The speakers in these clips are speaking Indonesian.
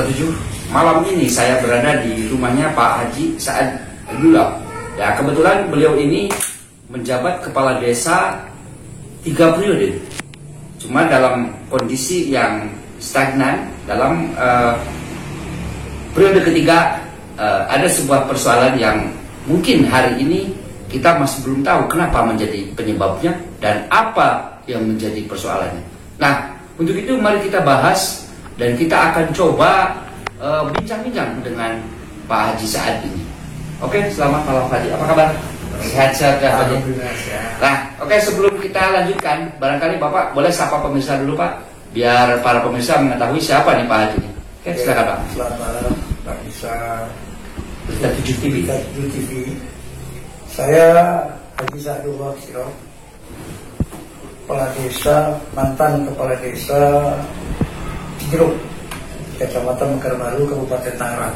107. Malam ini saya berada di rumahnya Pak Haji Saad Abdullah. Ya, kebetulan beliau ini menjabat kepala desa 3 periode. Cuma dalam kondisi yang stagnan, dalam periode ketiga ada sebuah persoalan yang mungkin hari ini kita masih belum tahu kenapa menjadi penyebabnya dan apa yang menjadi persoalannya. Nah, untuk itu mari kita bahas dan kita akan coba bincang-bincang dengan Pak Haji Saad ini. Oke, selamat malam Pak Haji. Apa kabar? Sehat-sehat ya Pak Haji? Nah, oke, sebelum kita lanjutkan, barangkali Bapak boleh sapa pemirsa dulu Pak, biar para pemirsa mengetahui siapa nih Pak Haji. Oke, silakan Pak. Selamat malam Pak Bisa Berita 7 TV. Saya Haji Saad Abdullah, kepala desa, mantan kepala desa Cijeruk, Kecamatan Mekar Baru, Kabupaten Tangerang.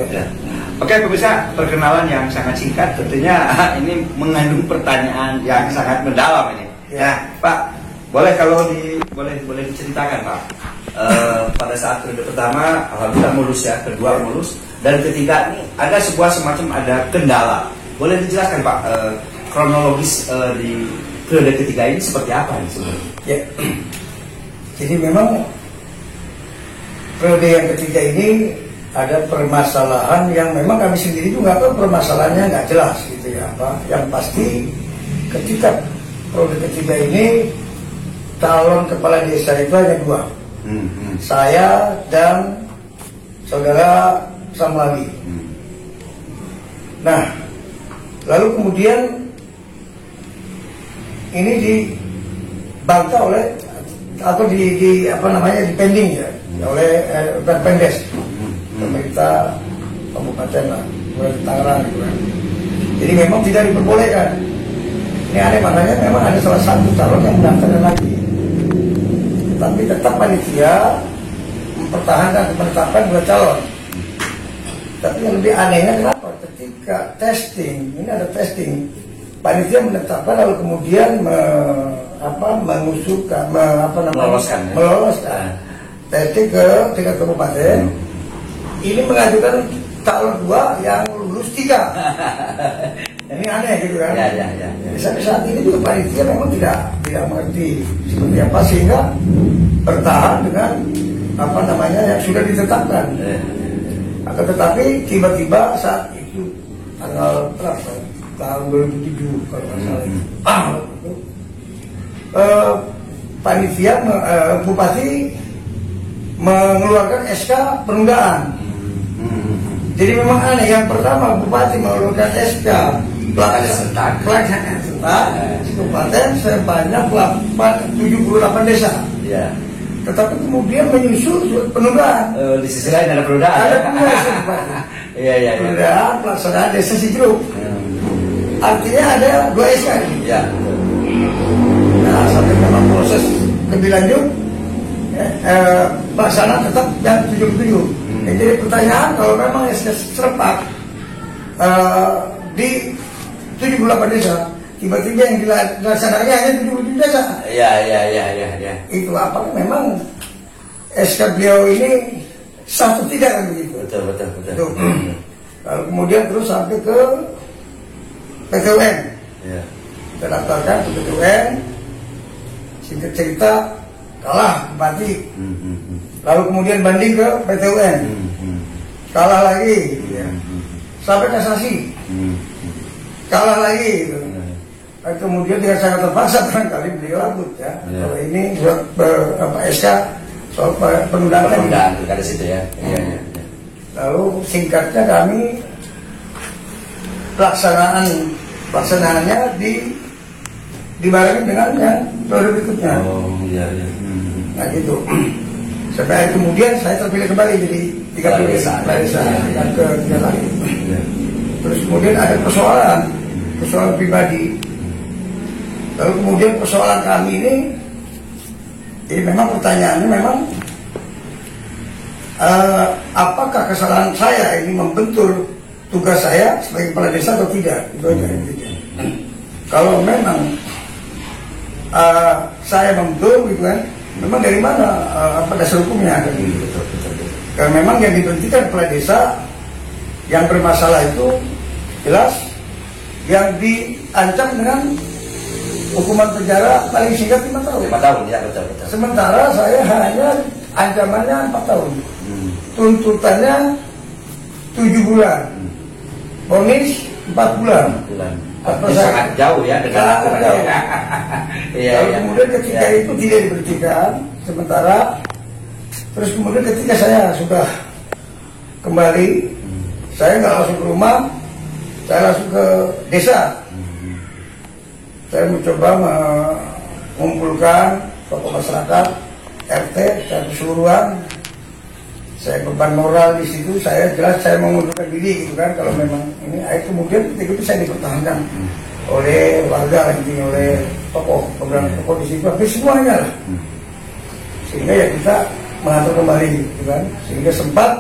Ya. Oke pemirsa, perkenalan yang sangat singkat, tentunya ini mengandung pertanyaan yang sangat mendalam ini. Ya, Pak, boleh kalau boleh diceritakan Pak. Pada saat periode pertama, alhamdulillah mulus ya, kedua mulus, dan ketiga ini ada sebuah semacam ada kendala. Boleh dijelaskan Pak kronologis di periode ketiga ini seperti apa ini sebenarnya? Ya. Jadi memang periode yang ketiga ini ada permasalahan yang memang kami sendiri juga tahu permasalahannya nggak jelas gitu ya Pak. Yang pasti ketika periode ketiga ini calon kepala desa itu hanya 2, saya dan saudara Samlawi. Nah, lalu kemudian ini dibantah oleh atau di pending ya oleh Pendes, pemerintah kabupaten lah, Tangerang gitu kan. Jadi memang tidak diperbolehkan. Ini aneh, makanya memang ada salah satu calon yang mendaftarkan lagi, tapi tetap panitia mempertahankan penetapan 2 calon. Tapi yang lebih anehnya kenapa? Ketika testing, ini ada testing, panitia menetapkan lalu kemudian mengusulkan, meloloskan testing ke tingkat kabupaten. Ini mengajukan calon 2 yang lulus 3. Ini aneh gitu kan? Ya. Sampai saat ini juga panitia memang tidak mengerti seperti apa sehingga bertahan dengan yang sudah ditetapkan. Akan tetapi tiba-tiba saat itu tanggal berapa? Tahun 2007 kalau nggak salah. Panitia bupati mengeluarkan SK penundaan. Jadi memang aneh, yang pertama bupati mengeluarkan SK pelaksanaan serentak kabupaten sebanyak 78 desa. Ya. Tetapi kemudian menyusul penundaan. Di sisi lain ada penundaan. Ada penundaan. Iya. Penundaan pelaksanaan desa Cijeruk. Artinya ada 2 SK. Ya. Nah, sampai dalam proses lebih lanjut, pelaksanaan tetap yang 77. Jadi pertanyaan, kalau memang SK serempak di 78 desa, tiba-tiba yang dilaksanakannya hanya 77 desa. Iya. Itu apakah memang SK beliau ini sah atau tidak kan begitu? Betul. Lalu kemudian terus sampai ke PTUN. Ya. Kita daftarkan ke PTUN. Singkat cerita kalah bupati. Lalu kemudian banding ke PTUN. Kalah lagi. Ya. Sampai kasasi. Kalah lagi gitu. Kemudian dengan sangat terpaksa barangkali beliau cabut ya. Kalau ini SK soal penundaan ada situ ya. Lalu singkatnya kami pelaksanaannya dibarengi dengan yang periode berikutnya. Nah gitu. Sampai kemudian saya terpilih kembali jadi 3 desa dan ke 3 lagi. Terus kemudian ada persoalan pribadi. Lalu kemudian persoalan kami ini, jadi memang pertanyaannya memang apakah kesalahan saya ini membentur tugas saya sebagai kepala desa atau tidak? Itu aja. Kalau memang saya membentur gitu kan, Memang dari mana apa dasar hukumnya? Karena memang yang diberhentikan kepala desa yang bermasalah itu jelas yang diancam dengan hukuman penjara paling singkat 5 tahun. 5 tahun ya, betul. Sementara saya hanya ancamannya 4 tahun. Tuntutannya 7 bulan. Vonis 4 bulan. Sangat jauh ya dengan jauh. Lalu kemudian ketika itu tidak diberhentikan sementara, terus kemudian ketika saya sudah kembali, saya nggak langsung ke rumah, saya langsung ke desa. Saya mencoba mengumpulkan tokoh masyarakat, RT dan keseluruhan. Saya beban moral di situ, saya jelas saya mengundurkan diri gitu kan, kalau memang ini. Kemudian ketika itu saya dipertahankan oleh warga, intinya oleh tokoh, program tokoh di situ, tapi semuanya lah. Sehingga ya kita mengatur kembali gitu kan, sehingga sempat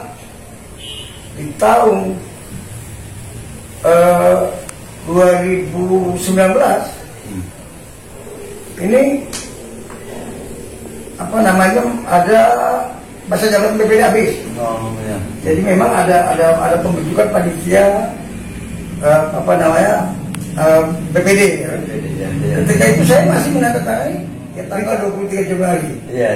di tahun 2019 ini apa namanya ada masa jabatan BPD habis. Jadi memang ada pembentukan panitia apa namanya BPD. Ketika itu saya masih menandatangani ya tanggal 23 Januari. Iya.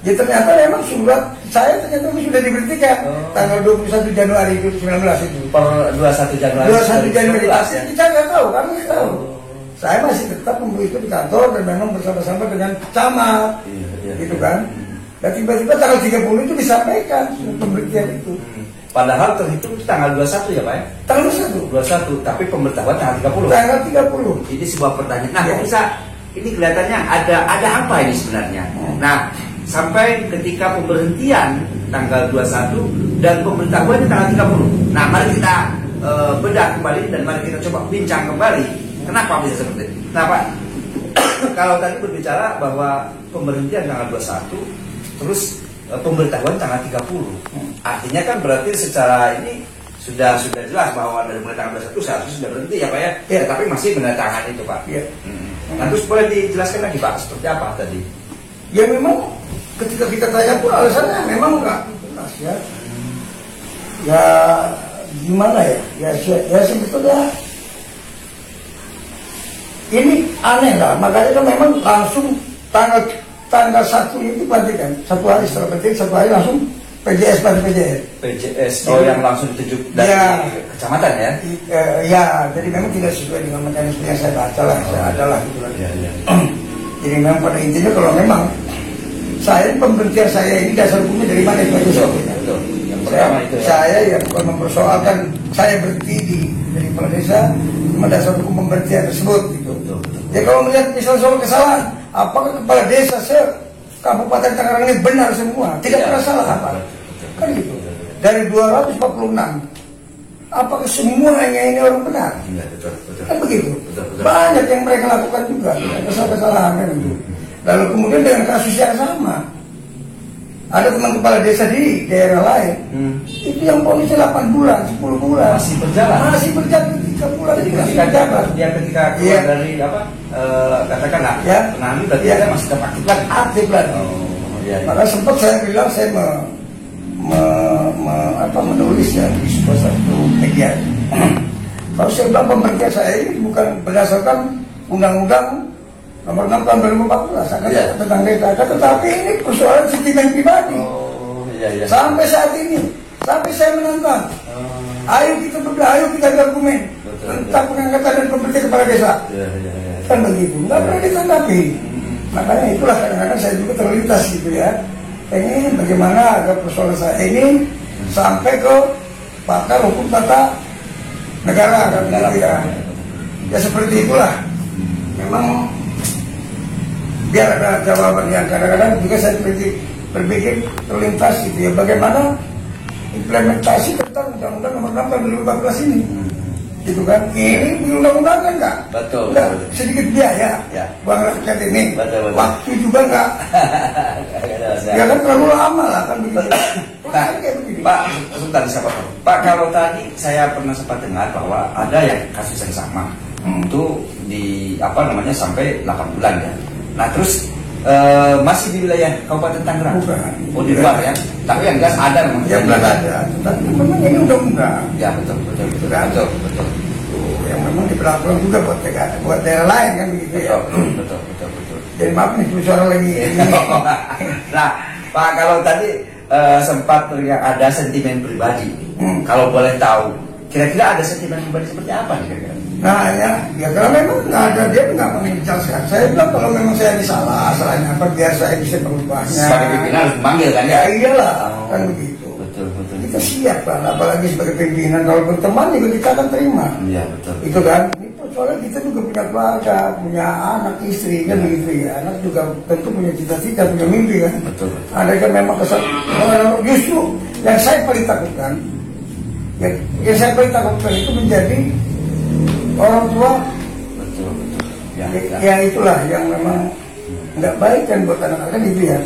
Ya ternyata memang surat saya ternyata sudah diberhentikan tanggal 21 Januari 2019 itu. Per 21 Januari. 21 Januari. Kita nggak tahu, kami nggak tahu. Saya masih tetap itu di kantor dan memang bersama-sama dengan camat, gitu kan. Dan tiba-tiba tanggal 30 itu disampaikan pemberhentian itu. Padahal terhitung tanggal 21 ya Pak ya? Tanggal 21, tapi pemberitahuan tanggal 30. Tanggal 30. Ini sebuah pertanyaan. Nah, kok bisa ini kelihatannya ada apa ini sebenarnya? Nah, sampai ketika pemberhentian tanggal 21 dan pemberitahuannya tanggal 30. Nah, mari kita bedah kembali dan mari kita coba bincang kembali. Kenapa bisa seperti itu? Nah Pak, kalau tadi berbicara bahwa pemberhentian tanggal 21, terus pemberitahuan tanggal 30. Artinya kan berarti secara ini sudah jelas bahwa dari mulai tanggal 21 seharusnya sudah berhenti ya Pak ya? Ya. Tapi masih menandatangani itu Pak. Ya. Nah terus boleh dijelaskan lagi Pak, seperti apa tadi? Ya memang ketika kita tanya pun alasannya memang enggak jelas ya. Ya gimana ya? Ya sebetulnya ini aneh lah, makanya kan memang langsung tanggal 1 itu berarti kan, 1 hari setelah penting, 1 hari langsung PJS pada PJS, yang langsung ditunjuk dari kecamatan ya? Ya, jadi memang tidak sesuai dengan mekanisme yang saya baca lah, saya adalah gitu lah. Jadi memang pada intinya kalau memang pemberhentian saya ini dasar hukumnya dari mana itu aja sebetulnya. Saya yang bukan mempersoalkan saya berhenti dari kepala desa, cuma dasar hukum pemberhentian tersebut gitu. Ya kalau melihat misalnya soal kesalahan, apakah kepala desa Kabupaten Tangerang ini benar semua, tidak pernah salah apa? Kan gitu. Dari 246, apakah semuanya ini orang benar? Kan begitu. Banyak yang mereka lakukan juga, kesalahan kan itu. Lalu kemudian dengan kasus yang sama, ada teman kepala desa di daerah lain, itu yang ponisnya 8 bulan, 10 bulan. Masih berjalan 3 bulan. Jadi ketika keluar dari apa, katakanlah penahanan berarti dia masih tetap aktif lagi. Maka sempat saya bilang saya menulis ya di satu media. Kalau saya bilang pemberhentian saya ini bukan berdasarkan undang-undang nomor 6 tahun 2014 tentang data, tetapi ini persoalan sentimen pribadi. Sampai saat ini, sampai saya menantang. Ayo kita berdua, ayo kita argumen tentang pengangkatan dan pemberhentian kepala desa. Kan begitu, nggak pernah ditanggapi. Makanya itulah kadang-kadang saya juga terlintas gitu ya. Pengen bagaimana agar persoalan saya ini sampai ke pakar hukum tata negara kan begitu ya. Ya seperti itulah. Memang biar ada jawaban yang kadang-kadang juga saya berpikir terlintas gitu ya, bagaimana implementasi tentang undang-undang nomor 6 tahun 2014 ini gitu kan. Ini undang-undang kan enggak? Betul. Sedikit biaya uang rakyat ini, waktu juga enggak. Ya kan terlalu lama lah kan begitu. Pak, sebentar siapa Pak, kalau tadi saya pernah sempat dengar bahwa ada yang kasus yang sama itu di sampai 8 bulan ya. Nah terus masih di wilayah Kabupaten Tangerang? Bukan. Oh, di luar ya? Tapi yang jelas ada memang. Yang jelas ada. Tapi memang ini undang-undang. Ya, betul. Yang memang diperlakukan juga buat daerah lain kan begitu ya. Betul. Jadi maaf nih, suara lagi. Nah, Pak, kalau tadi sempat yang ada sentimen pribadi, kalau boleh tahu, kira-kira ada sentimen pribadi seperti apa nih kira-kira? Nah ya kalau memang nggak ada, dia nggak menjelaskan. Saya bilang kalau memang saya ini salahnya apa, biar saya bisa mengubahnya. Sebagai pimpinan harus memanggil kan ya? Ya iyalah, kan begitu. Betul. Kita siap kan, apalagi sebagai pimpinan, kalau berteman juga kita akan terima. Iya, betul. Itu kan, soalnya kita juga punya keluarga, punya anak, istri kan begitu ya. Anak juga tentu punya cita-cita, punya mimpi kan. Betul. Ada kan memang justru yang saya paling takutkan, yang saya paling takutkan itu menjadi orang tua. Betul. Ya itulah yang memang nggak baik kan buat anak-anak gitu ya.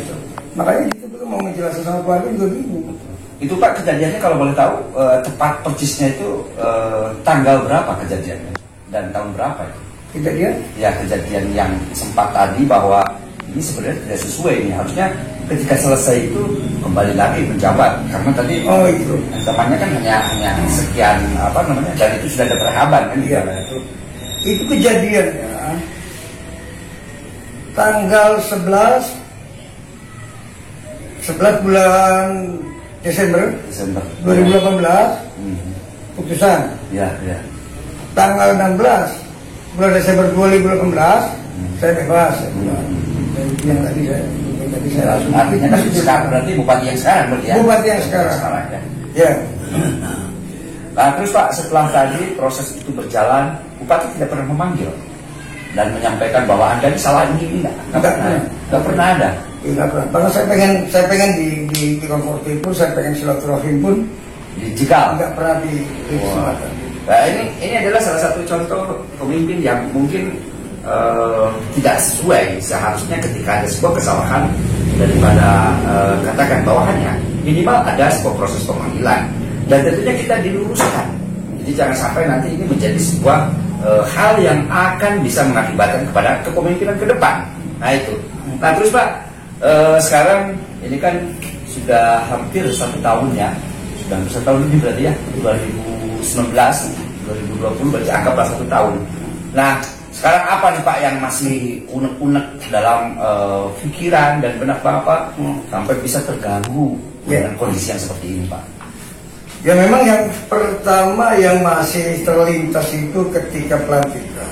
Makanya kita juga mau ngejelasin sama keluarga juga bingung. Itu Pak, kejadiannya kalau boleh tahu tepat persisnya itu tanggal berapa kejadiannya dan tahun berapa itu? Kejadian? Ya, kejadian yang sempat tadi bahwa ini sebenarnya tidak sesuai ini, harusnya ketika selesai itu kembali lagi menjabat, karena tadi itu ancamannya kan hanya sekian dan itu sudah ada perhaban kan? Iya, itu kejadiannya tanggal 11 bulan Desember 2018 putusan. Ya. Tanggal 16 bulan Desember 2018 saya bebas. Yang tadi saya langsung. Artinya kan sekarang berarti bupati yang sekarang berarti ya? Bupati yang sekarang. Ya. Nah terus Pak, setelah tadi proses itu berjalan, bupati tidak pernah memanggil dan menyampaikan bahwa Anda ini salah ini nggak pernah ada. Nggak pernah. Karena saya pengen di konforti pun, saya pengen silaturahim pun di Cikal. Nggak pernah di kesempatan. Nah ini adalah salah satu contoh pemimpin yang mungkin tidak sesuai. Seharusnya ketika ada sebuah kesalahan daripada katakan bawahannya, minimal ada sebuah proses pemanggilan dan tentunya kita diluruskan. Jadi jangan sampai nanti ini menjadi sebuah hal yang akan bisa mengakibatkan kepada kepemimpinan ke depan. Nah itu. Nah terus Pak, sekarang ini kan sudah hampir 1 tahun ya, sudah hampir 1 tahun lebih berarti ya, 2019, 2020 berarti anggaplah 1 tahun. Nah sekarang apa nih Pak yang masih unek-unek dalam pikiran dan benak Bapak sampai bisa terganggu dengan kondisi yang seperti ini Pak? Ya memang yang pertama yang masih terlintas itu ketika pelantikan.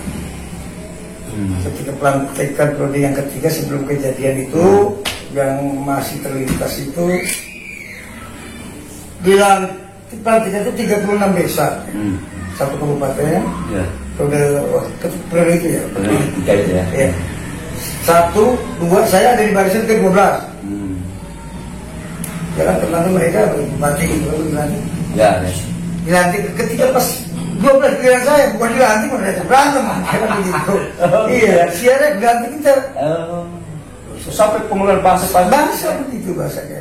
Ketika pelantikan periode yang ketiga sebelum kejadian itu yang masih terlintas itu pelantikan itu 36 desa, satu kabupaten. Periode itu ya. Ya. 1, 2 saya ada di barisan ke-12. Jangan terlalu mereka bupati itu dilantik. Ya. Dilantik ketika pas 12 pilihan saya bukan dilantik, mereka berantem kan begitu. Iya, siarnya dilantik kita. Sampai pengeluaran bangsa begitu bahasanya.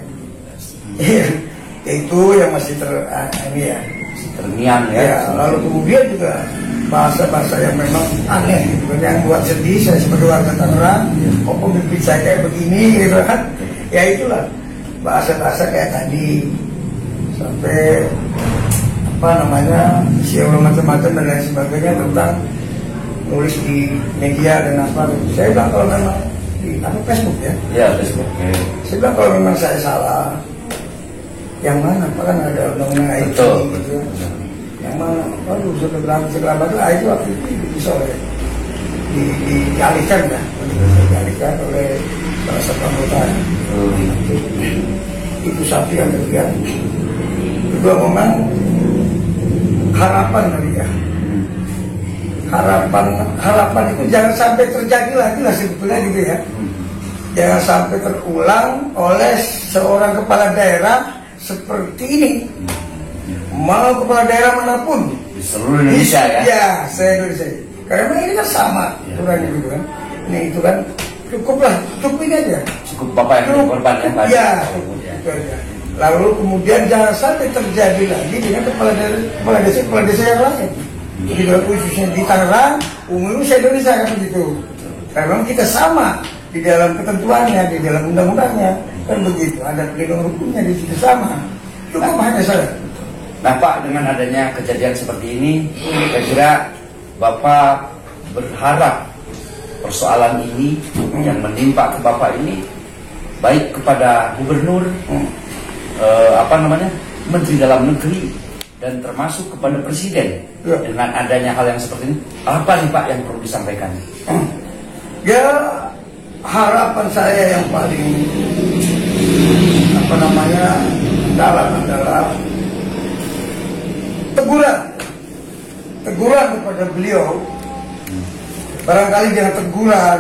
Iya, itu yang masih terngiang ya. Lalu kemudian juga bahasa-bahasa yang memang aneh gitu kan, yang buat sedih saya sebagai warga Tangerang. Kok pemimpin saya kayak begini gitu kan? Ya itulah bahasa-bahasa kayak tadi sampai siapa macam-macam dan lain sebagainya tentang nulis di media dan apa. Saya bilang kalau memang di Facebook ya. Ya Facebook. Saya bilang kalau memang saya salah, yang mana? Apa kan ada undang-undang IT gitu. Yang mana? Waduh sudah berlama itu waktu itu bisa dialihkan ya, dialihkan oleh salah satu anggota. Itu satu yang kedua. Kedua memang harapan tadi ya. Harapan itu jangan sampai terjadi lagi lah sebetulnya gitu ya. Jangan sampai terulang oleh seorang kepala daerah seperti ini. Mau kepala daerah manapun di seluruh Indonesia ya. Ya, Indonesia. Karena ini kan sama aturannya gitu kan. Ini itu kan cukup ini aja. Cukup Bapak yang berkorban ya Pak. Ya, itu aja. Lalu kemudian jangan sampai terjadi lagi dengan kepala desa yang lain. Jadi khususnya di Tangerang, umumnya Indonesia kan begitu. Karena memang kita sama di dalam ketentuannya, di dalam undang-undangnya, kan begitu. Ada pelindung hukumnya di situ sama. Cukup hanya saya. Nah Pak, dengan adanya kejadian seperti ini, saya kira Bapak berharap persoalan ini yang menimpa ke Bapak ini, baik kepada gubernur, Menteri Dalam Negeri, dan termasuk kepada Presiden, dengan adanya hal yang seperti ini, apa nih Pak yang perlu disampaikan? Ya, harapan saya yang paling dalam adalah teguran kepada beliau. Barangkali dengan teguran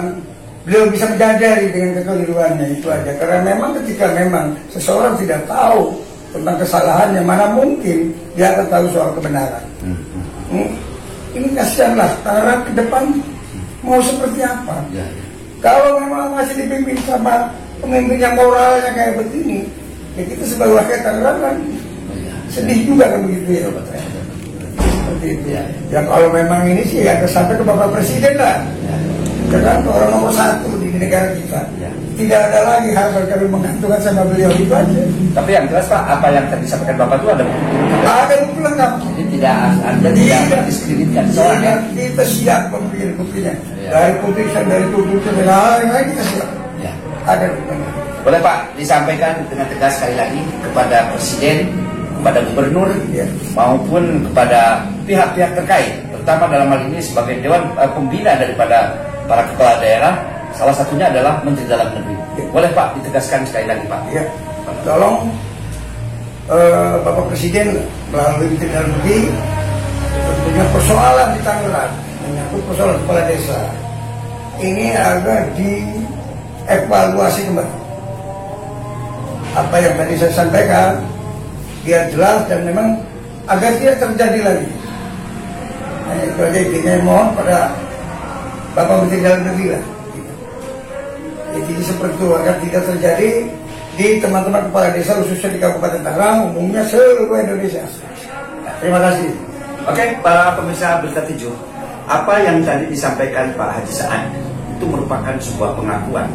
beliau bisa menyadari dengan kekeliruannya, itu aja. Karena memang ketika memang seseorang tidak tahu tentang kesalahannya, mana mungkin dia akan tahu soal kebenaran. Ini kasihanlah, karena ke depan mau seperti apa. Kalau memang masih dipimpin sama pemimpin yang moralnya kayak begini, ya kita sebagai wakil Tangerang kan sedih juga kan begitu ya. Seperti itu. Ya kalau memang ini sih ya sampai ke Bapak Presiden lah. Karena orang nomor 1 di negara kita. Tidak ada lagi hal kami menggantungkan sama beliau, itu aja. Tapi yang jelas Pak, apa yang tadi disampaikan Bapak itu ada bukti. Ada bukti lengkap. Jadi tidak diskreditkan soalnya. Kita siap memberikan buktinya. Dari putusan, dari tuntutan, dari hal-hal kita siap. Ada buktinya. Boleh Pak disampaikan dengan tegas sekali lagi kepada Presiden, kepada Gubernur, maupun kepada pihak-pihak terkait, terutama dalam hal ini sebagai Dewan Pembina daripada para kepala daerah, salah satunya adalah Menteri Dalam Negeri. Boleh Pak ditegaskan sekali lagi Pak? Ya, tolong Bapak Presiden melalui Menteri Dalam Negeri, tentunya persoalan di Tangerang, menyangkut persoalan kepala desa, ini agar dievaluasi kembali. Apa yang tadi saya sampaikan, biar jelas dan memang agar tidak terjadi lagi. Hanya itu aja intinya, mohon pada Bapak Menteri Dalam Negeri lah. Jadi seperti itu agar tidak terjadi di teman-teman kepala desa khususnya di Kabupaten Tangerang, umumnya seluruh Indonesia. Terima kasih. Oke, para pemirsa Berita 7, apa yang tadi disampaikan Pak Haji Saan itu merupakan sebuah pengakuan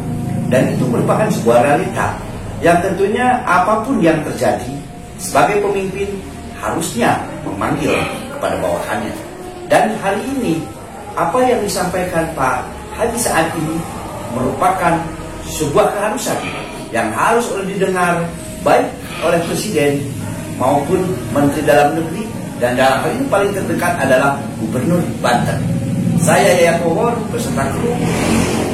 dan itu merupakan sebuah realita yang tentunya apapun yang terjadi sebagai pemimpin harusnya memanggil kepada bawahannya. Dan hari ini apa yang disampaikan Pak Haji Saan ini merupakan sebuah keharusan yang harus didengar baik oleh Presiden maupun Menteri Dalam Negeri, dan dalam hal ini paling terdekat adalah Gubernur Banten. Saya Yaya Powor beserta kru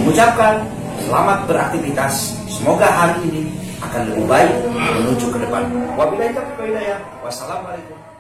mengucapkan selamat beraktivitas. Semoga hari ini akan lebih baik menuju ke depan. Wabillahi taufiq wal hidayah. Wassalamualaikum.